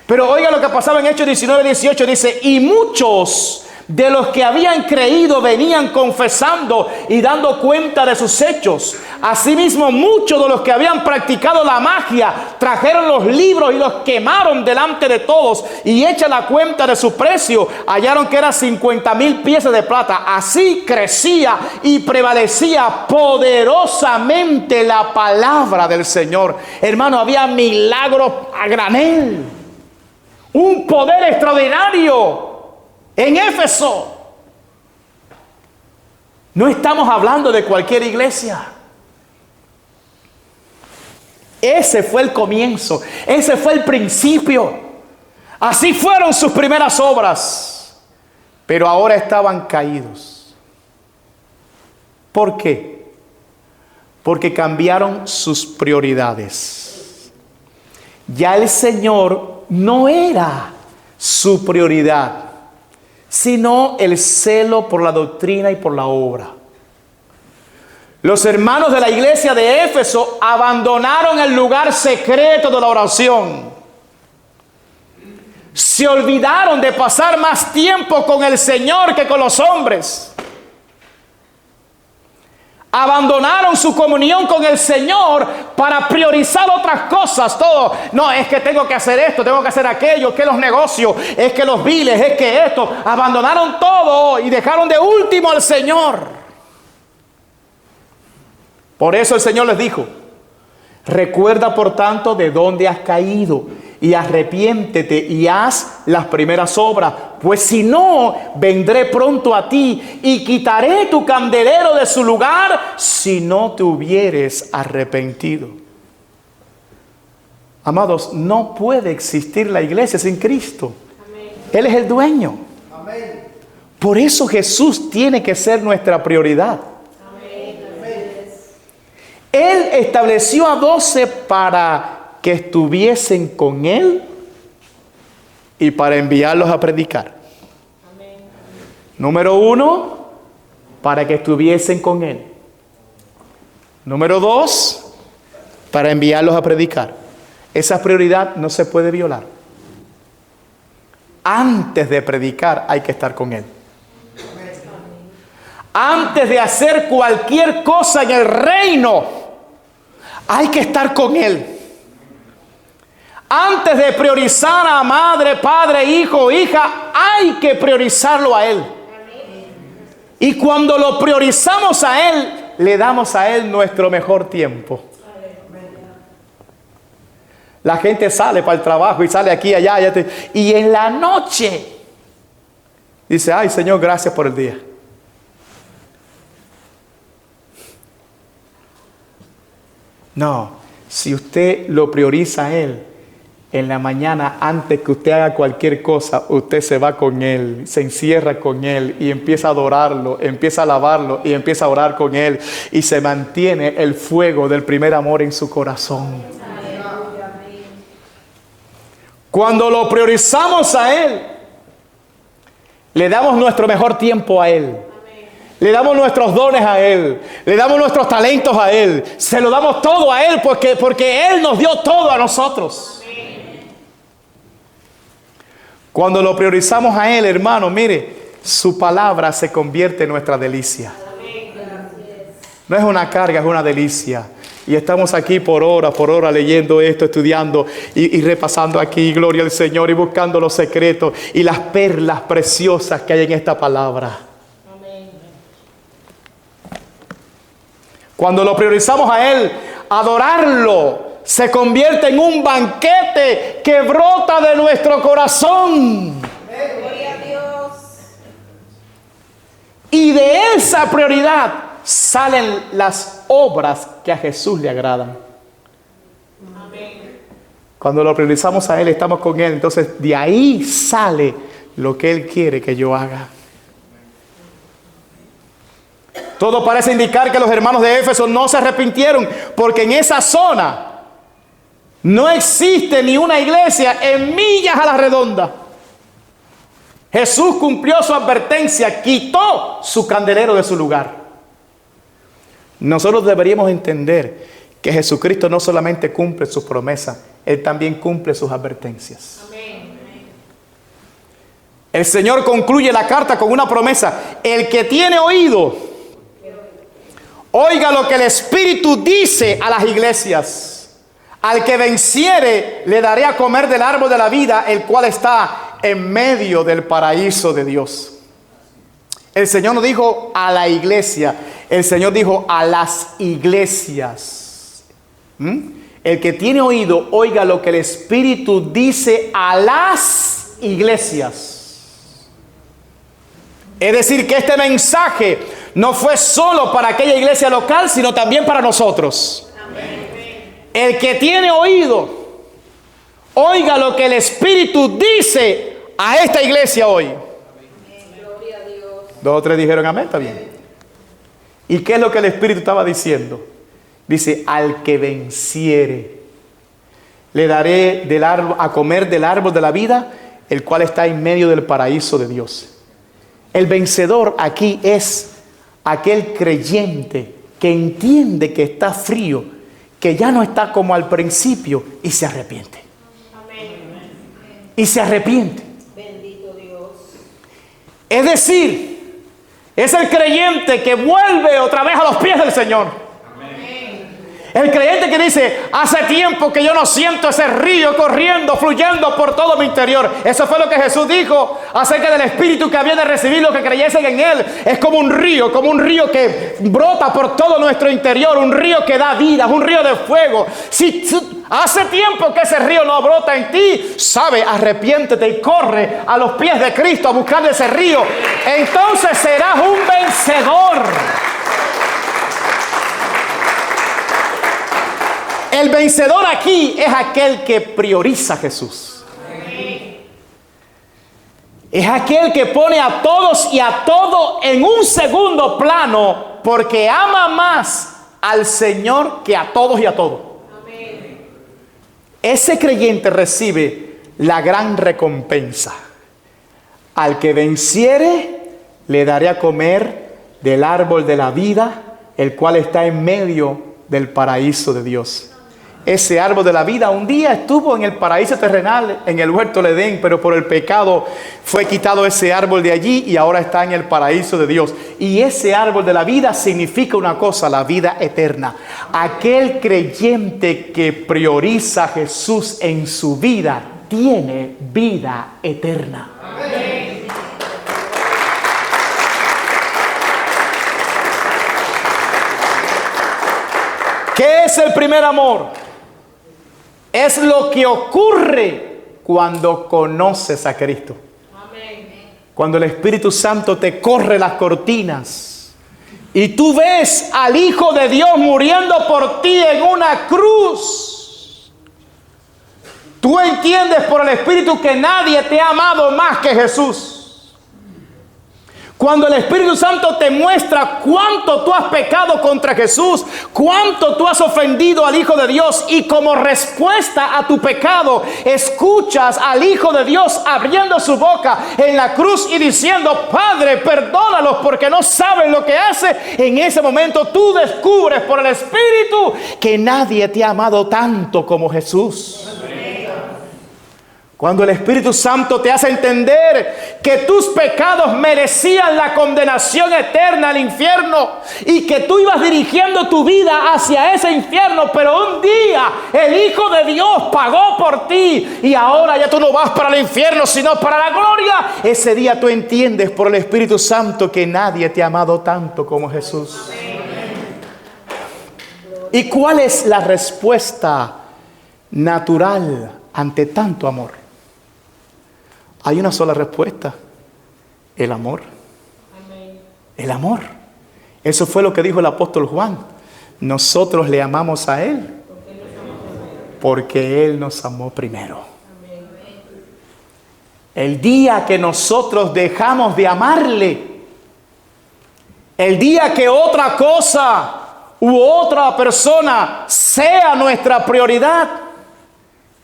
Pero oiga lo que pasaba en Hechos 19, 18, dice, y muchos de los que habían creído venían confesando y dando cuenta de sus hechos. Asimismo, muchos de los que habían practicado la magia trajeron los libros y los quemaron delante de todos, y hecha la cuenta de su precio, hallaron que eran 50,000 piezas de plata. Así crecía y prevalecía poderosamente la palabra del Señor. Hermano, había milagros a granel, un poder extraordinario en Éfeso. No estamos hablando de cualquier iglesia. Ese fue el comienzo, ese fue el principio. Así fueron sus primeras obras, pero ahora estaban caídos. ¿Por qué? Porque cambiaron sus prioridades. Ya el Señor no era su prioridad, sino el celo por la doctrina y por la obra. Los hermanos de la iglesia de Éfeso abandonaron el lugar secreto de la oración. Se olvidaron de pasar más tiempo con el Señor que con los hombres. Abandonaron su comunión con el Señor para priorizar otras cosas. Todo, no, es que tengo que hacer esto, tengo que hacer aquello, es que los negocios, es que los biles, es que esto. Abandonaron todo y dejaron de último al Señor. Por eso el Señor les dijo, recuerda por tanto de dónde has caído y arrepiéntete y haz las primeras obras, pues si no, vendré pronto a ti y quitaré tu candelero de su lugar si no te hubieres arrepentido. Amados, no puede existir la iglesia sin Cristo. Amén. Él es el dueño. Amén. Por eso Jesús tiene que ser nuestra prioridad. Él estableció a 12 para que estuviesen con Él y para enviarlos a predicar. Amén. Número 1, para que estuviesen con Él. Número 2, para enviarlos a predicar. Esa prioridad no se puede violar. Antes de predicar hay que estar con Él. Antes de hacer cualquier cosa en el reino, hay que estar con Él. Antes de priorizar a madre, padre, hijo, hija, hay que priorizarlo a Él. Y cuando lo priorizamos a Él, le damos a Él nuestro mejor tiempo. La gente sale para el trabajo y sale aquí, allá, y en la noche dice, ay Señor, gracias por el día. No, si usted lo prioriza a Él, En la mañana, antes que usted haga cualquier cosa, usted se va con Él, se encierra con Él y empieza a adorarlo, empieza a alabarlo y empieza a orar con Él. Y se mantiene el fuego del primer amor en su corazón. Cuando lo priorizamos a Él, le damos nuestro mejor tiempo a Él. Le damos nuestros dones a Él. Le damos nuestros talentos a Él. Se lo damos todo a Él porque Él nos dio todo a nosotros. Cuando lo priorizamos a Él, hermano, mire, su palabra se convierte en nuestra delicia. No es una carga, es una delicia. Y estamos aquí por hora leyendo esto, estudiando y repasando aquí, gloria al Señor, y buscando los secretos y las perlas preciosas que hay en esta palabra. Cuando lo priorizamos a Él, adorarlo se convierte en un banquete que brota de nuestro corazón. Gloria a Dios. Y de esa prioridad salen las obras que a Jesús le agradan. Amén. Cuando lo priorizamos a Él, estamos con Él. Entonces de ahí sale lo que Él quiere que yo haga. Todo parece indicar que los hermanos de Éfeso no se arrepintieron, porque en esa zona no existe ni una iglesia en millas a la redonda. Jesús cumplió su advertencia, quitó su candelero de su lugar. Nosotros deberíamos entender que Jesucristo no solamente cumple sus promesas, Él también cumple sus advertencias. Amén. El Señor concluye la carta con una promesa: el que tiene oído, oiga lo que el Espíritu dice a las iglesias. Al que venciere, le daré a comer del árbol de la vida, el cual está en medio del paraíso de Dios. El Señor no dijo a la iglesia, el Señor dijo a las iglesias. El que tiene oído, oiga lo que el Espíritu dice a las iglesias. Es decir, que este mensaje no fue solo para aquella iglesia local, sino también para nosotros. Amén. El que tiene oído, oiga lo que el Espíritu dice a esta iglesia hoy. Gloria a Dios. 2 o 3 dijeron amén, está bien. ¿Y qué es lo que el Espíritu estaba diciendo? Dice: al que venciere, le daré del árbol, a comer del árbol de la vida, el cual está en medio del paraíso de Dios. El vencedor aquí es aquel creyente que entiende que está frío, que ya no está como al principio, y se arrepiente. Amén. Y se arrepiente. Bendito Dios. Es decir, es el creyente que vuelve otra vez a los pies del Señor. El creyente que dice: hace tiempo que yo no siento ese río corriendo, fluyendo por todo mi interior. Eso fue lo que Jesús dijo acerca del Espíritu que había de recibir los que creyesen en Él. Es como un río que brota por todo nuestro interior, un río que da vida, un río de fuego. Si hace tiempo que ese río no brota en ti, sabe, arrepiéntete y corre a los pies de Cristo a buscar ese río. Entonces serás un vencedor. El vencedor aquí es aquel que prioriza a Jesús. Es aquel que pone a todos y a todo en un segundo plano, porque ama más al Señor que a todos y a todo. Ese creyente recibe la gran recompensa. Al que venciere, le daré a comer del árbol de la vida, el cual está en medio del paraíso de Dios. Ese árbol de la vida un día estuvo en el paraíso terrenal, en el huerto del Edén, pero por el pecado fue quitado ese árbol de allí y ahora está en el paraíso de Dios. Y ese árbol de la vida significa una cosa: la vida eterna. Aquel creyente que prioriza a Jesús en su vida tiene vida eterna. Amén. ¿Qué es el primer amor? Es lo que ocurre cuando conoces a Cristo. Amén. Cuando el Espíritu Santo te corre las cortinas y tú ves al Hijo de Dios muriendo por ti en una cruz. Tú entiendes por el Espíritu que nadie te ha amado más que Jesús. Cuando el Espíritu Santo te muestra cuánto tú has pecado contra Jesús, cuánto tú has ofendido al Hijo de Dios, y como respuesta a tu pecado, escuchas al Hijo de Dios abriendo su boca en la cruz y diciendo: Padre, perdónalos porque no saben lo que hacen. En ese momento tú descubres por el Espíritu que nadie te ha amado tanto como Jesús. Cuando el Espíritu Santo te hace entender que tus pecados merecían la condenación eterna al infierno y que tú ibas dirigiendo tu vida hacia ese infierno, pero un día el Hijo de Dios pagó por ti y ahora ya tú no vas para el infierno sino para la gloria. Ese día tú entiendes por el Espíritu Santo que nadie te ha amado tanto como Jesús. ¿Y cuál es la respuesta natural ante tanto amor? Hay una sola respuesta: el amor. El amor. Eso fue lo que dijo el apóstol Juan. Nosotros le amamos a Él porque Él nos amó primero. El día que nosotros dejamos de amarle, el día que otra cosa u otra persona sea nuestra prioridad,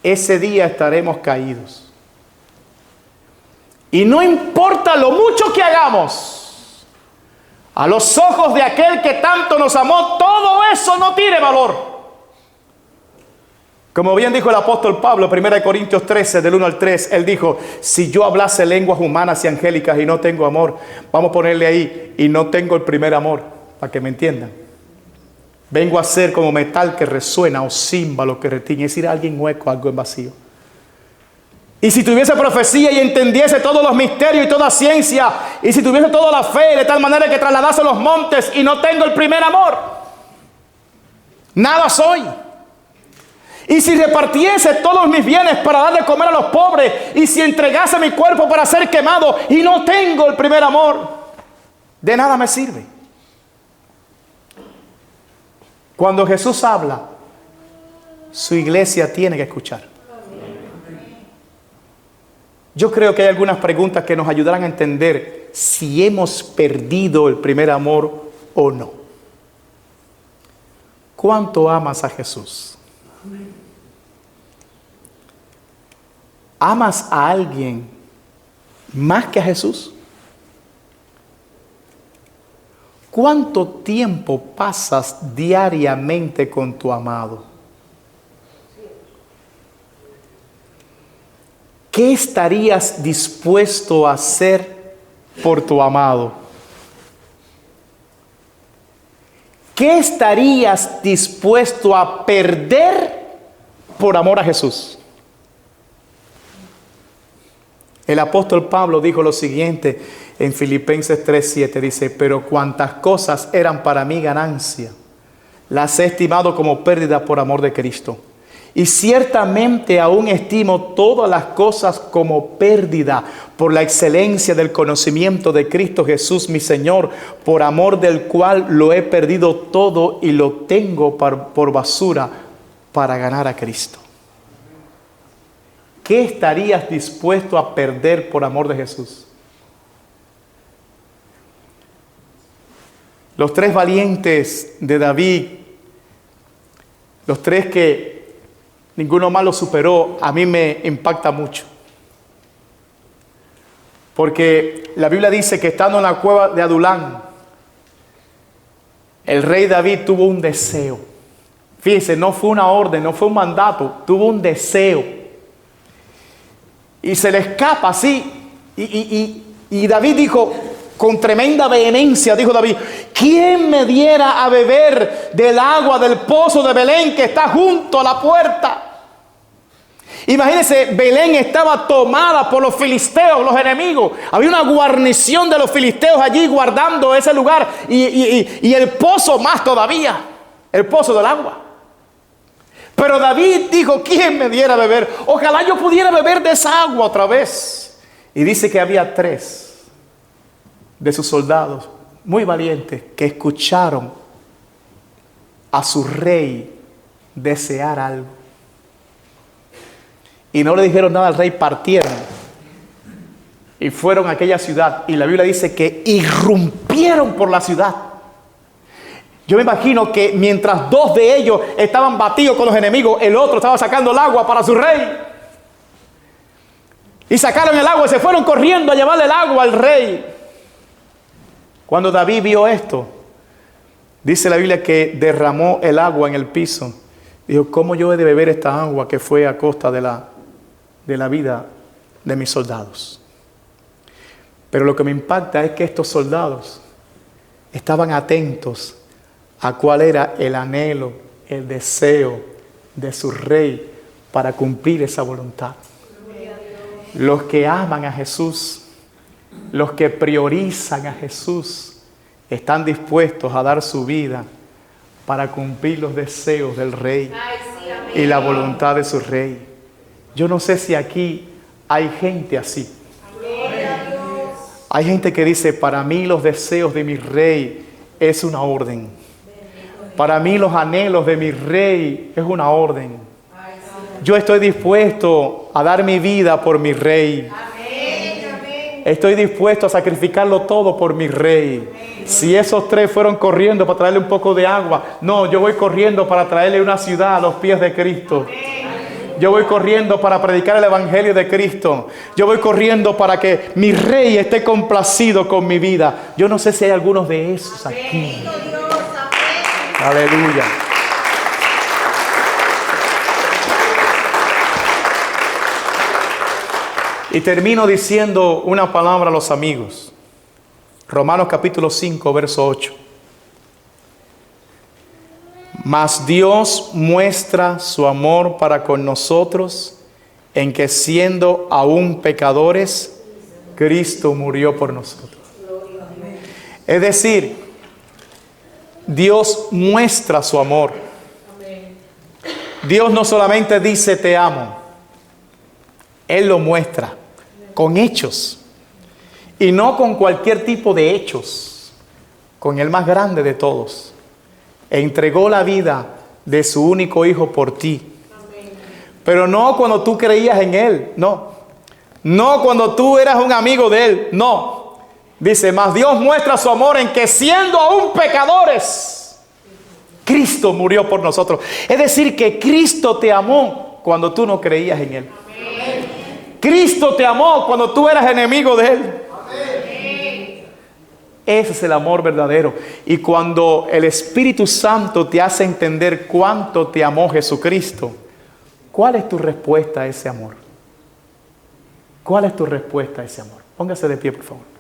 ese día estaremos caídos. Y no importa lo mucho que hagamos, a los ojos de aquel que tanto nos amó, todo eso no tiene valor. Como bien dijo el apóstol Pablo, 1 Corintios 13, del 1 al 3, él dijo: si yo hablase lenguas humanas y angélicas y no tengo amor, vamos a ponerle ahí, y no tengo el primer amor, para que me entiendan, vengo a ser como metal que resuena o címbalo que retiñe, es decir, alguien hueco, algo en vacío. Y si tuviese profecía y entendiese todos los misterios y toda ciencia, y si tuviese toda la fe de tal manera que trasladase los montes y no tengo el primer amor, nada soy. Y si repartiese todos mis bienes para dar de comer a los pobres, y si entregase mi cuerpo para ser quemado y no tengo el primer amor, de nada me sirve. Cuando Jesús habla, su iglesia tiene que escuchar. Yo creo que hay algunas preguntas que nos ayudarán a entender si hemos perdido el primer amor o no. ¿Cuánto amas a Jesús? ¿Amas a alguien más que a Jesús? ¿Cuánto tiempo pasas diariamente con tu amado? ¿Qué estarías dispuesto a hacer por tu amado? ¿Qué estarías dispuesto a perder por amor a Jesús? El apóstol Pablo dijo lo siguiente en Filipenses 3:7, dice: pero cuantas cosas eran para mí ganancia, las he estimado como pérdida por amor de Cristo. Y ciertamente aún estimo todas las cosas como pérdida por la excelencia del conocimiento de Cristo Jesús mi Señor, por amor del cual lo he perdido todo y lo tengo por basura para ganar a Cristo. ¿Qué estarías dispuesto a perder por amor de Jesús? Los tres valientes de David, los tres que ninguno más lo superó, a mí me impacta mucho. Porque la Biblia dice que estando en la cueva de Adulán, el rey David tuvo un deseo. Fíjense, no fue una orden, no fue un mandato, tuvo un deseo. Y se le escapa así. Y David dijo, con tremenda vehemencia, dijo David: ¿quién me diera a beber del agua del pozo de Belén que está junto a la puerta? Imagínense, Belén estaba tomada por los filisteos, los enemigos. Había una guarnición de los filisteos allí guardando ese lugar. Y el pozo más todavía, el pozo del agua. Pero David dijo: ¿quién me diera a beber? Ojalá yo pudiera beber de esa agua otra vez. Y dice que había 3 de sus soldados muy valientes que escucharon a su rey desear algo. y no le dijeron nada al rey, partieron y fueron a aquella ciudad. Y la Biblia dice que irrumpieron por la ciudad. Yo me imagino que mientras dos de ellos estaban batidos con los enemigos, el otro estaba sacando el agua para su rey. Y sacaron el agua y se fueron corriendo a llevarle el agua al rey. Cuando David vio esto, dice la Biblia que derramó el agua en el piso. Dijo, ¿cómo yo he de beber esta agua que fue a costa de la vida de mis soldados? Pero lo que me impacta es que estos soldados estaban atentos a cuál era el anhelo, el deseo de su rey para cumplir esa voluntad. Los que aman a Jesús, los que priorizan a Jesús, están dispuestos a dar su vida para cumplir los deseos del rey y la voluntad de su rey. Yo no sé si aquí hay gente así. Hay gente que dice, para mí los deseos de mi rey es una orden. Para mí los anhelos de mi rey es una orden. Yo estoy dispuesto a dar mi vida por mi rey. Estoy dispuesto a sacrificarlo todo por mi rey. Si esos tres fueron corriendo para traerle un poco de agua, no, yo voy corriendo para traerle una ciudad a los pies de Cristo. Yo voy corriendo para predicar el evangelio de Cristo. Yo voy corriendo para que mi rey esté complacido con mi vida. Yo no sé si hay algunos de esos aquí. Aleluya. Y termino diciendo una palabra a los amigos. Romanos capítulo 5, verso 8. Mas Dios muestra su amor para con nosotros en que siendo aún pecadores, Cristo murió por nosotros. Es decir, Dios muestra su amor. Dios no solamente dice te amo, Él lo muestra con hechos. Y no con cualquier tipo de hechos, con el más grande de todos. Entregó la vida de su único hijo por ti. Pero no cuando tú creías en Él, no. No cuando tú eras un amigo de Él, no. Dice, mas Dios muestra su amor en que siendo aún pecadores, Cristo murió por nosotros. Es decir, que Cristo te amó cuando tú no creías en Él. Cristo te amó cuando tú eras enemigo de Él. Ese es el amor verdadero. Y cuando el Espíritu Santo te hace entender cuánto te amó Jesucristo, ¿cuál es tu respuesta a ese amor? ¿Cuál es tu respuesta a ese amor? Póngase de pie, por favor.